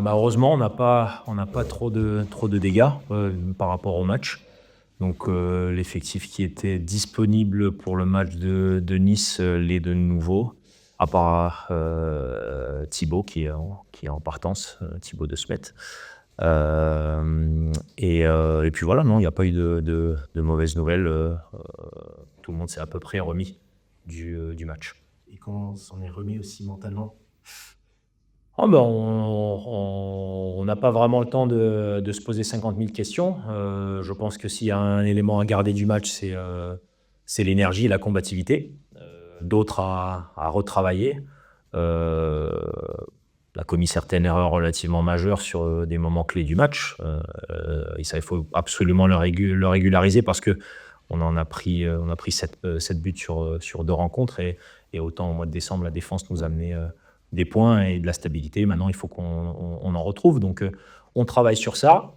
Heureusement, on n'a pas trop de dégâts par rapport au match. Donc, l'effectif qui était disponible pour le match de Nice l'est de nouveau, à part Thibaut qui est en partance, Thibaut de Smet. Et puis voilà, non, il n'y a pas eu de mauvaises nouvelles. Tout le monde s'est à peu près remis du match. Et comment on s'en est remis aussi mentalement? On n'a pas vraiment le temps de se poser 50 000 questions. Je pense que s'il y a un élément à garder du match, c'est l'énergie et la combativité. D'autres à retravailler. Euh, On a commis certaines erreurs relativement majeures sur des moments clés du match. Et ça, il faut absolument le régulariser parce que on a pris 7 buts sur 2 rencontres. Et autant au mois de décembre, la défense nous a amené des points et de la stabilité. Maintenant, il faut qu'on en retrouve. Donc, on travaille sur ça.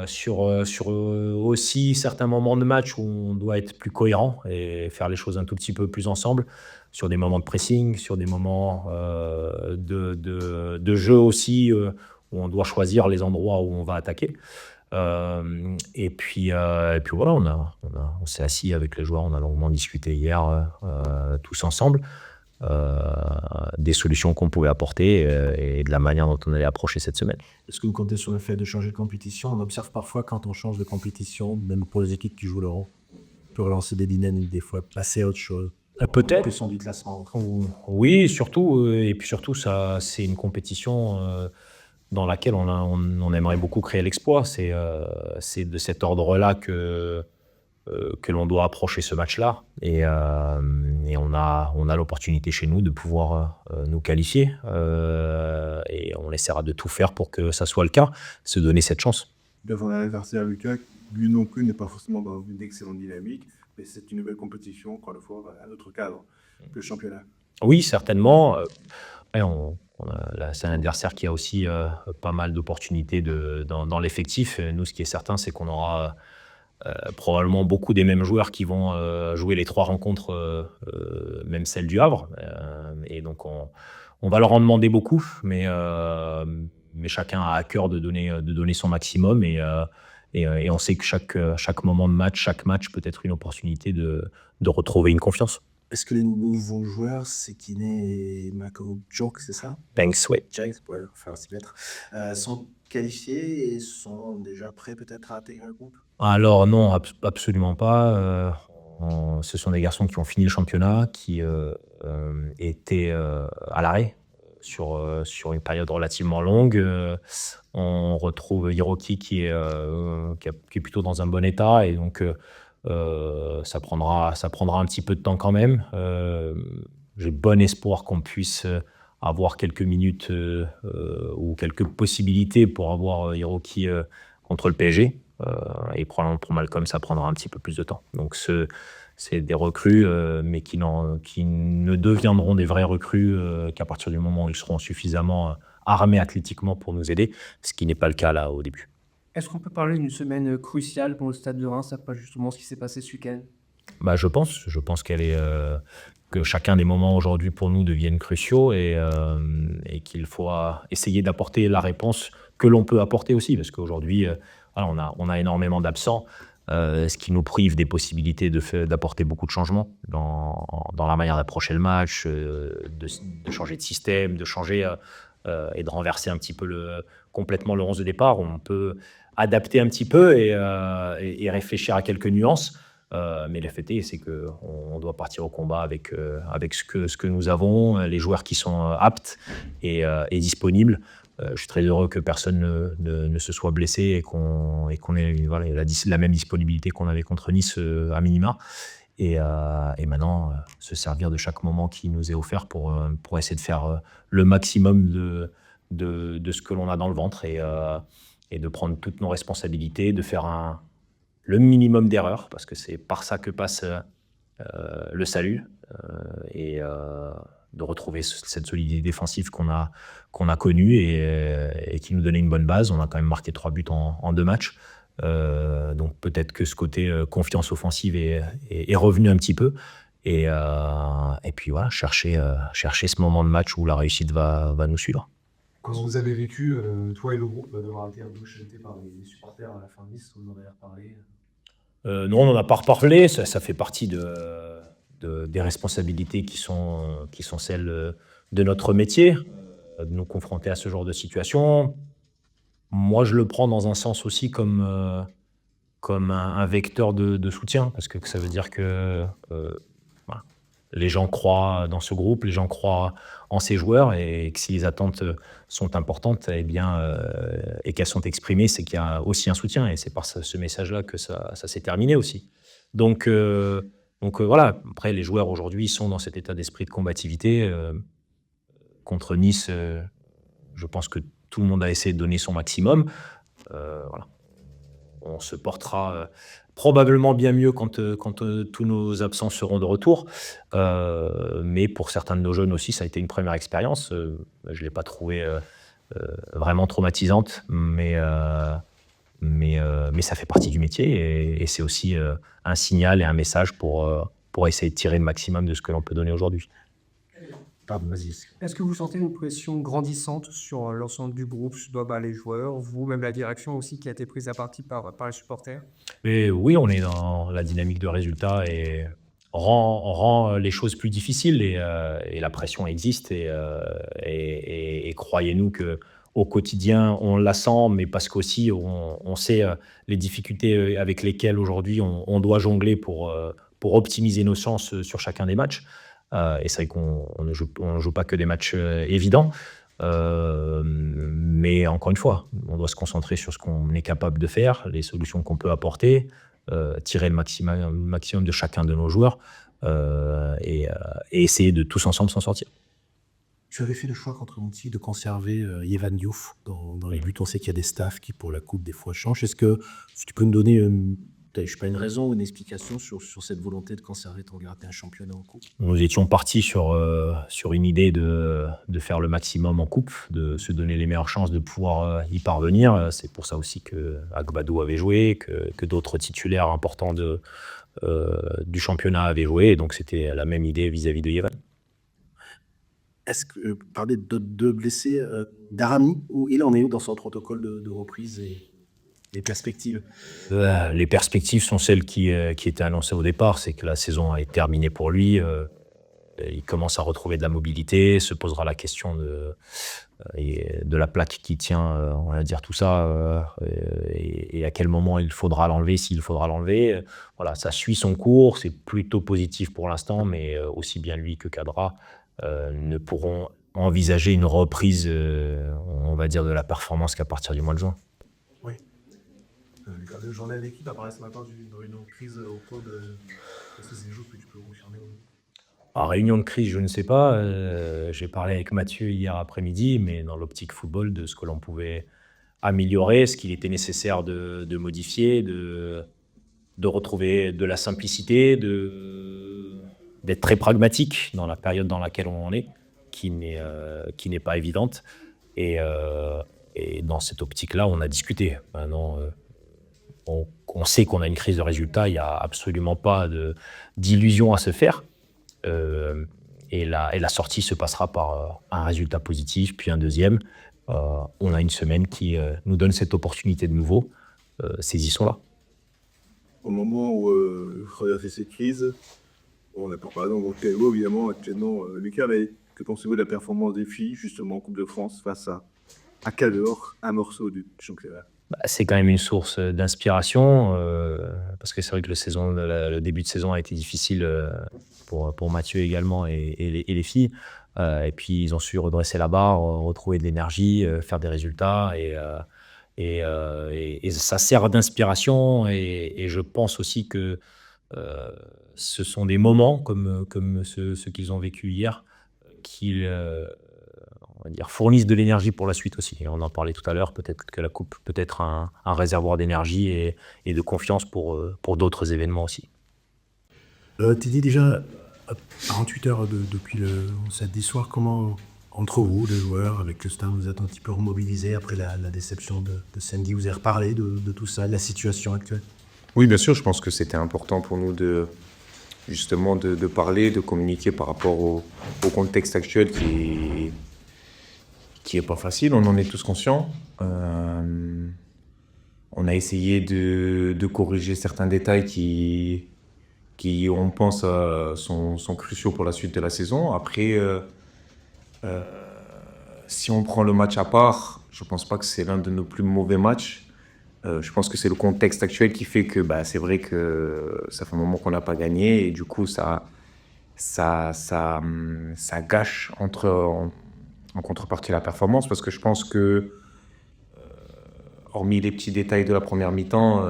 Sur aussi certains moments de match où on doit être plus cohérent et faire les choses un tout petit peu plus ensemble, sur des moments de pressing, sur des moments de jeu aussi, où on doit choisir les endroits où on va attaquer. Et puis voilà, on s'est assis avec les joueurs, on a longuement discuté hier, tous ensemble, des solutions qu'on pouvait apporter et de la manière dont on allait approcher cette semaine. Est-ce que vous comptez sur le fait de changer de compétition? On observe parfois quand on change de compétition, même pour les équipes qui jouent l'Euro, on peut relancer des dynamiques des fois, passer à autre chose. Peut-être. Pression du classement. Oui, surtout, et puis surtout, ça, c'est une compétition dans laquelle on aimerait beaucoup créer l'exploit. C'est de cet ordre-là que l'on doit approcher ce match-là. Et on a l'opportunité chez nous de pouvoir nous qualifier. Et on essaiera de tout faire pour que ça soit le cas, se donner cette chance. Devant un adversaire, Lucas, lui non plus n'est pas forcément dans une excellente dynamique, mais c'est une nouvelle compétition, encore une fois, un autre cadre que le championnat. Oui, certainement. Là, c'est un adversaire qui a aussi pas mal d'opportunités dans l'effectif. Nous, ce qui est certain, c'est qu'on aura probablement beaucoup des mêmes joueurs qui vont jouer les 3 rencontres, même celle du Havre. Et donc, on va leur en demander beaucoup, mais chacun a à cœur de donner son maximum. Et on sait que chaque moment de match, chaque match peut être une opportunité de retrouver une confiance. Est-ce que les nouveaux joueurs, c'est Kiné et Mako Joke, c'est ça? Banks, ouais. James, pour faire aussi mettre, sont qualifiés et sont déjà prêts peut-être à intégrer le groupe? Alors non, absolument pas. Ce sont des garçons qui ont fini le championnat, qui étaient à l'arrêt sur une période relativement longue. On retrouve Hiroki qui est plutôt dans un bon état, et donc ça prendra un petit peu de temps quand même. J'ai bon espoir qu'on puisse avoir quelques minutes ou quelques possibilités pour avoir Hiroki contre le PSG. Et probablement pour Malcolm, ça prendra un petit peu plus de temps. Donc c'est des recrues, mais qui ne deviendront des vrais recrues qu'à partir du moment où ils seront suffisamment armés athlétiquement pour nous aider, ce qui n'est pas le cas là au début. Est-ce qu'on peut parler d'une semaine cruciale pour le Stade de Reims après justement ce qui s'est passé ce week-end? Je pense que chacun des moments aujourd'hui pour nous deviennent cruciaux, et qu'il faut essayer d'apporter la réponse que l'on peut apporter aussi, parce qu'aujourd'hui, voilà, on a énormément d'absents, ce qui nous prive des possibilités d'apporter beaucoup de changements dans la manière d'approcher le match, de changer de système, de changer et de renverser un petit peu complètement le 11 de départ. On peut adapter un petit peu et réfléchir à quelques nuances. Mais le fait est, c'est qu'on doit partir au combat avec ce que nous avons, les joueurs qui sont aptes et disponibles. Je suis très heureux que personne ne se soit blessé et qu'on ait voilà, la même disponibilité qu'on avait contre Nice à minima. Et maintenant, se servir de chaque moment qui nous est offert pour essayer de faire le maximum de ce que l'on a dans le ventre, et de prendre toutes nos responsabilités, de faire le minimum d'erreurs, parce que c'est par ça que passe le salut, et de retrouver cette solidité défensive qu'on a connue et qui nous donnait une bonne base. On a quand même marqué 3 buts en 2 matchs. Donc peut-être que ce côté confiance offensive est revenu un petit peu. Et puis voilà, chercher ce moment de match où la réussite va nous suivre. Quand vous avez vécu, toi et le groupe, d'avoir été un peu jeté par les supporters à la fin de Nice, vous en avez reparlé? Non, on n'en a pas reparlé. Ça fait partie des responsabilités qui sont celles de notre métier, de nous confronter à ce genre de situation. Moi, je le prends dans un sens aussi comme un vecteur de soutien, parce que ça veut dire que voilà, les gens croient dans ce groupe, les gens croient en ces joueurs, et que si les attentes sont importantes, eh bien, et qu'elles sont exprimées, c'est qu'il y a aussi un soutien, et c'est par ce message-là que ça s'est terminé aussi. Donc, voilà, après, les joueurs aujourd'hui sont dans cet état d'esprit de combativité. Contre Nice, je pense que tout le monde a essayé de donner son maximum. Voilà. On se portera probablement bien mieux quand tous nos absents seront de retour. Mais pour certains de nos jeunes aussi, ça a été une première expérience. Je ne l'ai pas trouvée vraiment traumatisante, mais ça fait partie du métier, et c'est aussi un signal et un message pour essayer de tirer le maximum de ce que l'on peut donner aujourd'hui. Pardon, vas-y. Est-ce que vous sentez une pression grandissante sur l'ensemble du groupe, les joueurs, vous, même la direction aussi qui a été prise à partie par les supporters? Mais oui, on est dans la dynamique de résultat, et rend les choses plus difficiles, et la pression existe, et croyez-nous que au quotidien on la sent, mais parce qu'aussi on sait les difficultés avec lesquelles aujourd'hui on doit jongler pour optimiser nos chances sur chacun des matchs. Et c'est vrai qu'on ne joue pas que des matchs évidents. Mais encore une fois, on doit se concentrer sur ce qu'on est capable de faire, les solutions qu'on peut apporter, tirer le maximum de chacun de nos joueurs, et essayer de tous ensemble s'en sortir. Tu avais fait le choix contre Monti de conserver Yvan Diouf dans les buts. On sait qu'il y a des staffs qui, pour la Coupe, des fois changent. Est-ce que tu peux nous donner je sais pas, une raison ou une explication sur cette volonté de conserver ton gardien championnat en Coupe? Nous étions partis sur une idée de faire le maximum en Coupe, de se donner les meilleures chances de pouvoir y parvenir. C'est pour ça aussi que Agbadou avait joué, que d'autres titulaires importants du championnat avaient joué. Et donc c'était la même idée vis-à-vis de Yvan. Est-ce que parler de blessés, Daramy, où il en est où dans son protocole de reprise et les perspectives? Les perspectives sont celles qui étaient annoncées au départ, c'est que la saison est terminée pour lui. Il commence à retrouver de la mobilité, se posera la question de la plaque qui tient, on va dire tout ça, et à quel moment il faudra l'enlever, s'il faudra l'enlever. Voilà, ça suit son cours, c'est plutôt positif pour l'instant, mais aussi bien lui que Kadra ne pourront envisager une reprise, on va dire, de la performance qu'à partir du mois de juin. Oui. Le journal de l'équipe a parlé ce matin d'une réunion de crise au cours de ce séjour que tu peux confirmer. Réunion de crise, je ne sais pas. J'ai parlé avec Mathieu hier après-midi, mais dans l'optique football, de ce que l'on pouvait améliorer, ce qu'il était nécessaire de modifier, de retrouver de la simplicité, d'être très pragmatique dans la période dans laquelle on en est, qui n'est pas évidente. Et dans cette optique-là, on a discuté. Maintenant, on sait qu'on a une crise de résultats, il n'y a absolument pas d'illusion à se faire. Et la sortie se passera par un résultat positif, puis un deuxième. On a une semaine qui nous donne cette opportunité de nouveau. Saisissons-la. Au moment où traverser cette crise, on a par exemple donc Théo, évidemment, actuellement, Lucas, mais que pensez-vous de la performance des filles, justement, en Coupe de France, face à Cahors, un morceau du championnat? C'est quand même une source d'inspiration, parce que c'est vrai que le début de saison a été difficile pour Mathieu également, et les filles. Et puis ils ont su redresser la barre, retrouver de l'énergie, faire des résultats, et ça sert d'inspiration. Et je pense aussi que ce sont des moments comme ceux qu'ils ont vécu hier qui on va dire, fournissent de l'énergie pour la suite aussi. Et on en parlait tout à l'heure, peut-être que la Coupe peut être un réservoir d'énergie et de confiance pour d'autres événements aussi. Tu dis déjà, à 48 heures depuis le samedi soir, comment, entre vous, les joueurs, avec le staff, vous êtes un petit peu remobilisés après la déception de samedi? Vous avez reparlé de tout ça, de la situation actuelle? Oui, bien sûr, je pense que c'était important pour nous justement de parler, de communiquer par rapport au contexte actuel qui est pas facile, on en est tous conscients. On a essayé de corriger certains détails qui on pense, sont cruciaux pour la suite de la saison. Après, si on prend le match à part, je pense pas que c'est l'un de nos plus mauvais matchs. Je pense que c'est le contexte actuel qui fait que c'est vrai que ça fait un moment qu'on n'a pas gagné et du coup ça gâche en contrepartie la performance parce que je pense que hormis les petits détails de la première mi-temps,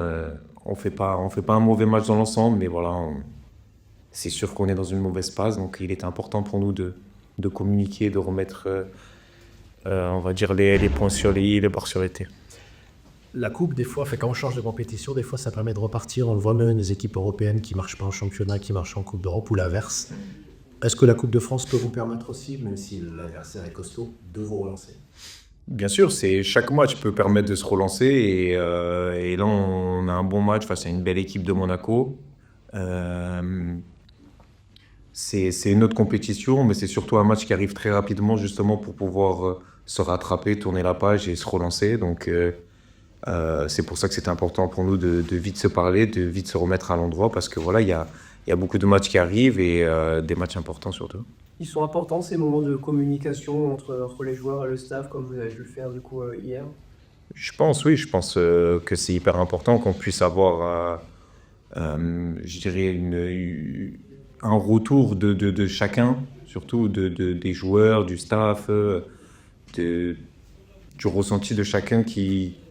on fait pas un mauvais match dans l'ensemble, mais voilà, c'est sûr qu'on est dans une mauvaise passe, donc il était important pour nous de communiquer, de remettre, on va dire, les points sur les i, les barres sur les t. La coupe, des fois, quand on change de compétition, des fois, ça permet de repartir. On le voit même des équipes européennes qui ne marchent pas en championnat, qui marchent en Coupe d'Europe ou l'inverse. Est-ce que la Coupe de France peut vous permettre aussi, même si l'adversaire est costaud, de vous relancer? Bien sûr, chaque match peut permettre de se relancer et là on a un bon match face à une belle équipe de Monaco. C'est une autre compétition, mais c'est surtout un match qui arrive très rapidement justement pour pouvoir se rattraper, tourner la page et se relancer. Donc c'est pour ça que c'est important pour nous de vite se parler, de vite se remettre à l'endroit parce que voilà, il y a beaucoup de matchs qui arrivent et des matchs importants surtout. Ils sont importants ces moments de communication entre les joueurs et le staff, comme vous avez dû le faire du coup hier. Je pense que c'est hyper important qu'on puisse avoir, je dirais, un retour de chacun, surtout des joueurs, du staff, du ressenti de chacun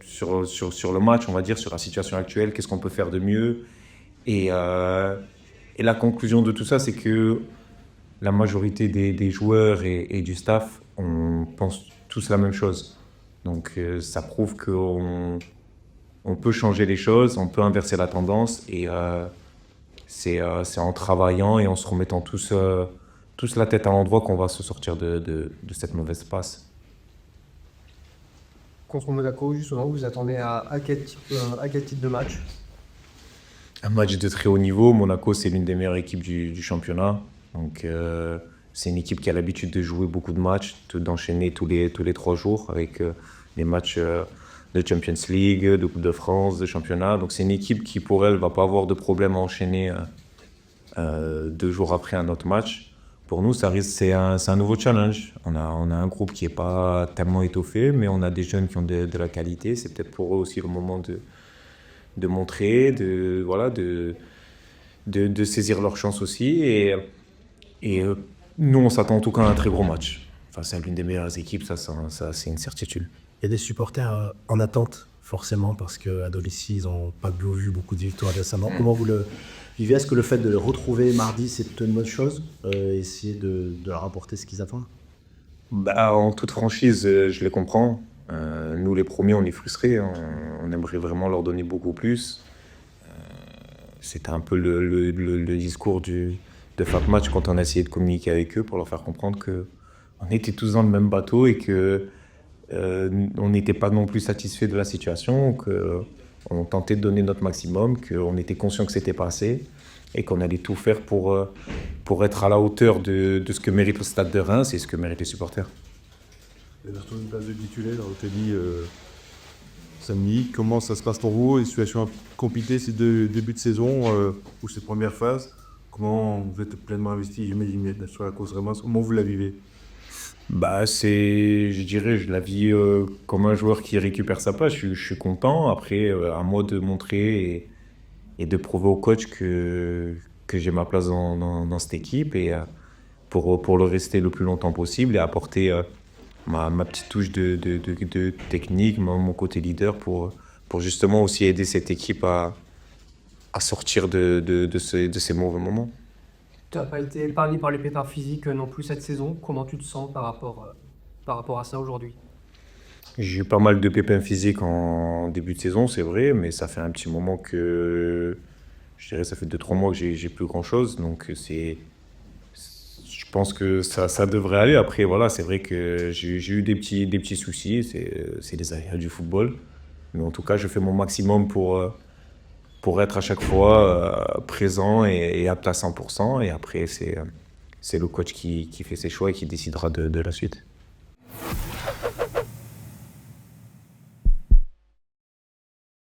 sur le match, on va dire, sur la situation actuelle, qu'est-ce qu'on peut faire de mieux. Et la conclusion de tout ça, c'est que la majorité des joueurs et du staff, on pense tous la même chose. Donc ça prouve qu'on peut changer les choses, on peut inverser la tendance et c'est en travaillant et en se remettant tous la tête à l'endroit qu'on va se sortir de cette mauvaise passe. Contre Monaco, justement, vous attendez à quel type de match? Un match de très haut niveau. Monaco, c'est l'une des meilleures équipes du championnat. Donc, c'est une équipe qui a l'habitude de jouer beaucoup de matchs, d'enchaîner tous les 3 jours avec des matchs de Champions League, de Coupe de France, de championnat. Donc, c'est une équipe qui, pour elle, ne va pas avoir de problème à enchaîner 2 jours après un autre match. Pour nous, c'est un nouveau challenge. On a un groupe qui n'est pas tellement étoffé, mais on a des jeunes qui ont de la qualité. C'est peut-être pour eux aussi le moment de montrer, de saisir leur chance aussi. Et nous, on s'attend en tout cas à un très gros match. Face à l'une des meilleures équipes, ça c'est une certitude. Il y a des supporters en attente, forcément, parce qu'à domicile, ils n'ont pas vu beaucoup de victoires récemment. Comment vous le vivez? Est-ce que le fait de les retrouver mardi, c'est plutôt une bonne chose? Essayer de leur apporter ce qu'ils attendent? En toute franchise, je les comprends. Nous, les premiers, on est frustrés. On aimerait vraiment leur donner beaucoup plus. C'était un peu le discours de Fap Match quand on a essayé de communiquer avec eux pour leur faire comprendre qu'on était tous dans le même bateau et qu'on n'était pas non plus satisfait de la situation, qu'on tentait de donner notre maximum, qu'on était conscient que c'était pas assez et qu'on allait tout faire pour être à la hauteur de ce que mérite le Stade de Reims et ce que méritent les supporters. Vous avez retrouvé une place de titulaire dans l'hôtellerie samedi. Comment ça se passe pour vous? Les situations compliquées ces débuts de saison ou cette première phase? Comment vous êtes pleinement investi, j'imagine, sur la cause Reims? Comment vous la vivez? Je dirais, je la vis comme un joueur qui récupère sa place. Je suis content. Après, à moi de montrer et de prouver au coach que j'ai ma place dans cette équipe et pour le rester le plus longtemps possible et apporter ma petite touche de technique, mon côté leader pour justement aussi aider cette équipe à sortir de ces mauvais moments. Tu n'as pas été épargné par les pétards physiques non plus cette saison. Comment tu te sens par rapport à ça aujourd'hui? J'ai eu pas mal de pépins physiques en début de saison, c'est vrai, mais ça fait un petit moment que... Je dirais ça fait 2-3 mois que j'ai plus grand-chose, donc je pense que ça devrait aller. Après, voilà, c'est vrai que j'ai eu des petits soucis, c'est les aléas du football. Mais en tout cas, je fais mon maximum pour être à chaque fois présent et apte à 100%. Et après, c'est le coach qui fait ses choix et qui décidera de la suite.